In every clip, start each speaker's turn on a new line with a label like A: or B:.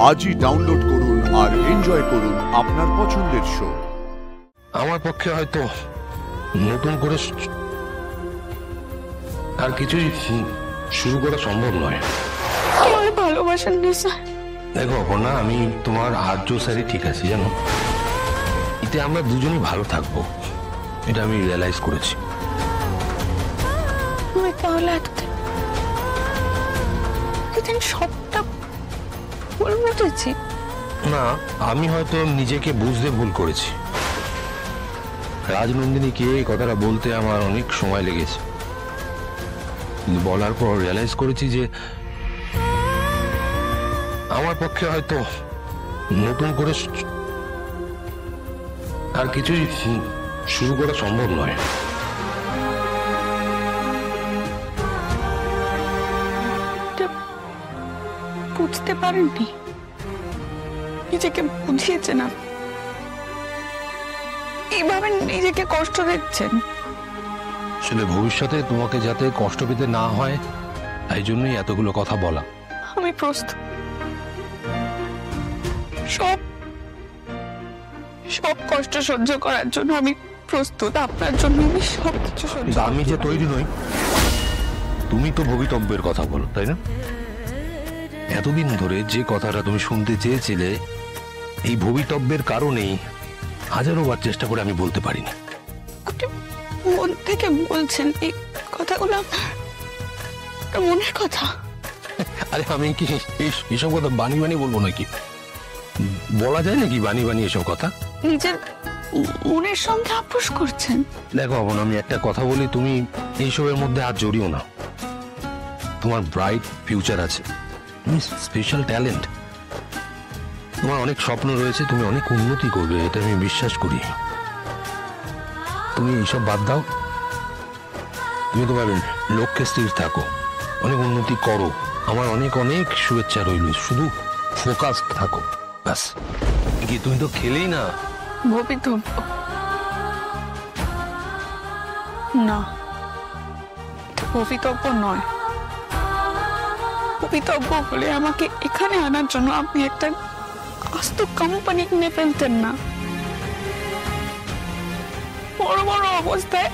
A: আজই ডাউনলোড করুন আর এনজয় করুন আপনার পছন্দের শো।
B: আমার পক্ষে হয়তো নতুন করে আর কিছুই শুরু করা সম্ভব নয়।
C: আমায় ভালোবাসেন না স্যার?
B: দেখো অপর্ণা, আমি তোমার আর্য স্যারই ঠিক আছে, জানো, এতে আমরা দুজনই ভালো থাকবো, এটা আমি রিয়েলাইজ করেছি।
C: আমি তাহলে এতদিন সবটা ভুল বুঝেছি?
B: না, আমি হয়তো নিজেকে বুঝতে ভুল করেছি। রাজনন্দিনীকে এই কথাটা বলতে আমার অনেক সময় লেগেছে, কিন্তু বলার পর রিয়েলাইজ করেছি যে আমার পক্ষে হয়তো নতুন করে আর কিছুই শুরু করা সম্ভব নয়।
C: বুঝতে পারেননি, নিজেকে বুঝিয়েছেন, এইভাবে নিজেকে কষ্ট দিচ্ছেন।
B: আসলে ভবিষ্যতে তোমাকে যাতে কষ্ট পেতে না হয়, তাই জন্যই এতগুলো কথা বলা।
C: আমি প্রস্তুত, সব সব কষ্ট সহ্য করার জন্য আমি প্রস্তুত। আপনার জন্য আমি সবকিছু সহ্য।
B: আমি যে তৈরি নই, তুমি তো ভবিতব্যের কথা বলো, তাই না? এতদিন ধরে যে কথাটা তুমি শুনতে চেয়েছিলে, এই ভবিতব্যের কারণেই হাজারো বার চেষ্টা করে আমি বলতে পারিনি।
C: আপনি মন থেকে বলছেন এই কথাগুলো, আপনার মনের কথা।
B: আরে আমি কি এসব কথা বানিয়ে বানিয়ে বলবো নাকি? বলা যায় নাকি বানিয়ে বানিয়ে এসব কথা?
C: নিজের মনের সঙ্গে আপোষ করছেন।
B: দেখো বোন, আমি একটা কথা বলি, তুমি এইসবের মধ্যে আর জড়িও না। তোমার ব্রাইট ফিউচার আছে, তুমি স্পেশাল ট্যালেন্ট, তোমার অনেক স্বপ্ন রয়েছে, তুমি অনেক উন্নতি করবে, এটা আমি বিশ্বাস করি। তুমি এইসব বাদ দাও, তুমি তোমার লক্ষ্যে স্থির থাকো, অনেক উন্নতি করো। আমার অনেক অনেক শুভেচ্ছা রইল, শুধু ফোকাস থাকো ব্যাস। কি তুমি তো খেলেই না।
C: ভবিতব্য না, ভবিতব্য নয়। ভবিতব্য বলে আমাকে এখানে আনার জন্য আপনি একটা আস্ত কোম্পানি কিনে ফেলতেন না? বড় বড় অবস্থায়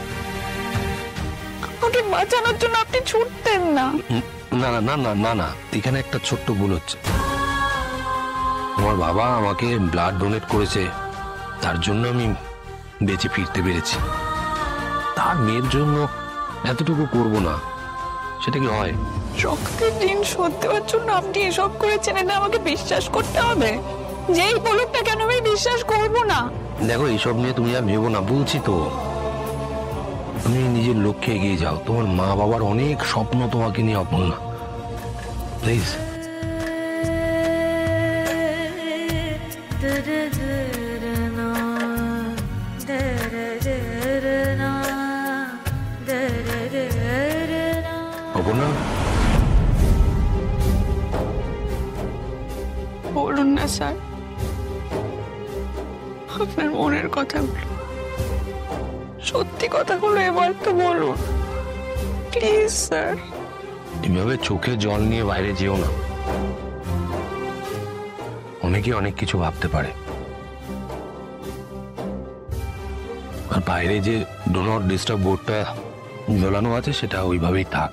C: আমাকে বাঁচানোর জন্য আপনি ছুটতেন না?
B: না না না না না না, এখানে একটা ছোট্ট ভুল হচ্ছে। আমার বাবা আমাকে ব্লাড ডোনেট করেছে, তার জন্য আমি বেঁচে ফিরতে পেরেছি। তার মেয়ের জন্য এতটুকু করব না, সেটা কি হয়?
C: রক্তের ঋণ শোধ দেওয়ার জন্য আপনি এসব করেছেন, এটা আমাকে বিশ্বাস করতে হবে। যেই বলুক না কেন আমি বিশ্বাস করব না।
B: দেখো, এইসব নিয়ে তুমি আর ভেবো না, বলছি তো। তুমি নিজের লক্ষ্যে এগিয়ে যাও, তোমার মা বাবার অনেক স্বপ্ন তোমাকে নিয়ে, অপর্ণা প্লিজ। অপর্ণা,
C: বলুন না স্যার, আপনার মনের কথাগুলো, সত্যি কথাগুলো এবার তো বলুন প্লিজ স্যার।
B: এভাবে চোখে জল নিয়ে বাইরে যেও না, অনেকে অনেক কিছু ভাবতে পারে। আর বাইরে যে ডো নট ডিস্টার্ব বোর্ডটা ঝোলানো আছে, সেটা ওইভাবেই থাক।